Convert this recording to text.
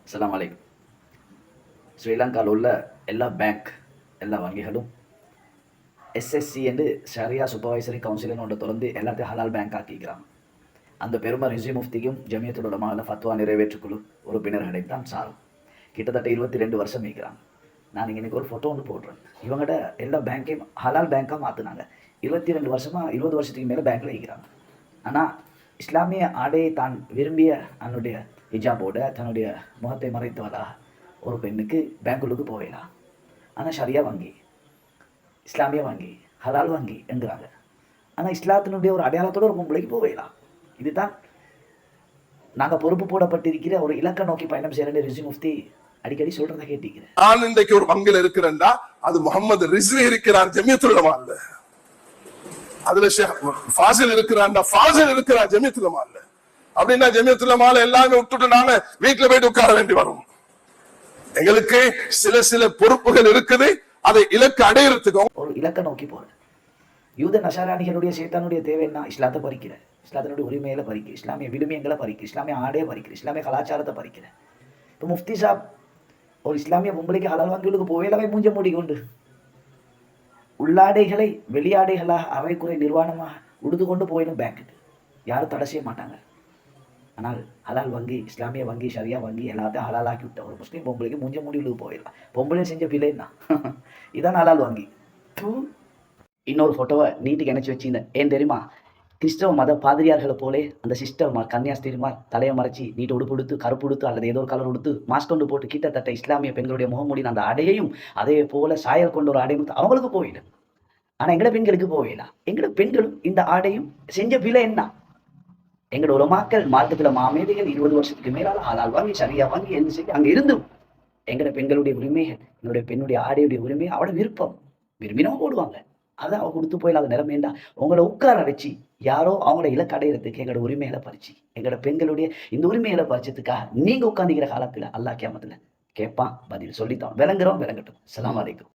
அஸ்ஸலாமு அலைக்கும். ஸ்ரீலங்காவில் உள்ள எல்லா பேங்க் எல்லா வங்கிகளும் எஸ்எஸ்சி என்று ஷரியா சூப்பர்வைசரி கவுன்சில்னு ஒன்று தொடர்ந்து எல்லாத்தையும் ஹலால் பேங்க் ஆக்கிக்கிறாங்க. அந்த பெருமை ரிஸ்வி முஃப்திக்கும் ஜமியத்துல் உலமாவில் ஃபத்வா நிறைவேற்றுக்குழு உறுப்பினர்களையும் தான் சாரும். கிட்டத்தட்ட 22 வருஷம் இருக்கிறாங்க. நான் இன்னைக்கு ஒரு ஃபோட்டோ ஒன்று போடுறேன். இவங்கள்ட எல்லா பேங்க்கையும் ஹலால் பேங்காக மாற்றினாங்க. 22 வருஷமாக 20 வருஷத்துக்கு மேலே பேங்க்கில் இருக்கிறாங்க. ஆனால் இஸ்லாமிய ஆடையை தான் விரும்பிய தன்னுடைய ஹிஜாபோட தன்னுடைய முகத்தை மறைத்தவளா ஒரு பெண்ணுக்கு பேங்குள்ளுக்கு போகலாம். ஆனால் ஷரியா வங்கி, இஸ்லாமிய வங்கி, ஹலால் வங்கி என்கிறாங்க. ஆனால் இஸ்லாத்தினுடைய ஒரு அடையாளத்தோடு ஒரு பொம்பளைக்கு போகலாம். இதுதான் நாங்கள் பொறுப்பு போடப்பட்டிருக்கிற ஒரு இலக்கை நோக்கி பயணம் செய்யற ரிஸ்வி முஃப்தி அடிக்கடி சொல்றதை கேட்டிருக்கிறேன். நான் இன்றைக்கு ஒரு வங்கியில் இருக்கிறேன்டா அது முகமது ரிஸ்வி இருக்கிறார் ஜமியத்துல் உலமால. அதுல ஃபாசில் இருக்கிறான்டா ஃபாசில் இருக்கிறார் ஜமியத்துல் உலமால. அப்படின்னா ஜமியத்துல் உலமால எல்லாமே விட்டுட்டு நாங்க வீட்டுல போயிட்டு உட்கார வேண்டி வரும். எங்களுக்கு சில பொறுப்புகள் இருக்குது. அதை இலக்கு அடையிறதுக்கு ஒரு இலக்கை நோக்கி போறேன். யூத நசாராணிகளுடைய சேத்தானுடைய தேவை என்ன? இஸ்லாத்தை பறிக்கிற, இஸ்லாத்தினுடைய உரிமையில பறிக்கிற, இஸ்லாமிய விடுமையங்களை பறிக்கிற, இஸ்லாமிய ஆடையை பறிக்கிற, இஸ்லாமிய கலாச்சாரத்தை பறிக்கிற. இப்போ முஃப்தி சாப் ஒரு இஸ்லாமிய பொம்பளைக்கு ஹலால் வங்கிகளுக்கு போவேலாவே மூஞ்ச மூடிக்கொண்டு உள்ளாடைகளை வெளியாடைகளாக அரைக்குறை நிர்வாணமாக உடுத்து கொண்டு போயிடும் பேங்க்குக்கு. யாரும் தடை செய்ய மாட்டாங்க. ஆனால் ஹலால் வங்கி, இஸ்லாமிய வங்கி, ஷரியா வங்கி எல்லாத்தையும் ஹலால் ஆக்கி விட்ட ஒரு முஸ்லீம் பொம்பளைக்கு மூஞ்ச மூடி போயிடலாம். பொம்பளையும் செஞ்ச பிள்ளைன்னா இதான் ஹலால் வங்கி. இன்னொரு ஃபோட்டோவை நீட்டுக்கு இணைச்சி வச்சிருந்தேன். ஏன் தெரியுமா? கிறிஸ்தவ மத பாதிரியார்களை போலே அந்த சிஸ்டர் கன்னியாஸ்திரிமார் தலையை மறைச்சி நீட்டை உடுப்பு உடுத்து கருப்பு உடுத்து அல்லது ஏதோ ஒரு கலர் உடுத்து மாஸ்க் கொண்டு போட்டு கிட்டத்தட்ட இஸ்லாமிய பெண்களுடைய முகமூடின அந்த அடையையும் அதே போல சாயல் கொண்டு ஒரு ஆடையும் அவங்களுக்கு போயிடும். ஆனால் எங்கட பெண்களுக்கு போயிடலாம். எங்கட பெண்களும் இந்த ஆடையும் செஞ்ச பிள்ளை என்ன? எங்களோட உலமாக்கள் மார்க்கத்தில் மாமேதைகள் 20 வருஷத்துக்கு மேலால் ஹலால் வாங்கி ஷரியா வாங்கி என்ன செய்ய அங்கே இருந்தும் எங்களோட பெண்களுடைய உரிமைகள், என்னுடைய பெண்ணுடைய ஆடையுடைய உரிமையை அவட விருப்பம் விரும்பினவங்க போடுவாங்க. அதை அவ கொடுத்து போயிடாத நிலைமைண்டா உங்களை உட்கார வச்சு யாரோ அவங்களோட இலக்கு அடையிறதுக்கு எங்களோட உரிமைகளை பறிச்சு எங்களோட பெண்களுடைய இந்த உரிமைகளை பறிச்சதுக்காக நீங்க உட்காந்துக்கிற காலத்துல அல்லாஹ் கியாமத்துல கேட்பான். பதில் சொல்லித்தான். விளங்குறோம், விளங்கட்டும். அஸ்ஸலாமு அலைக்கும்.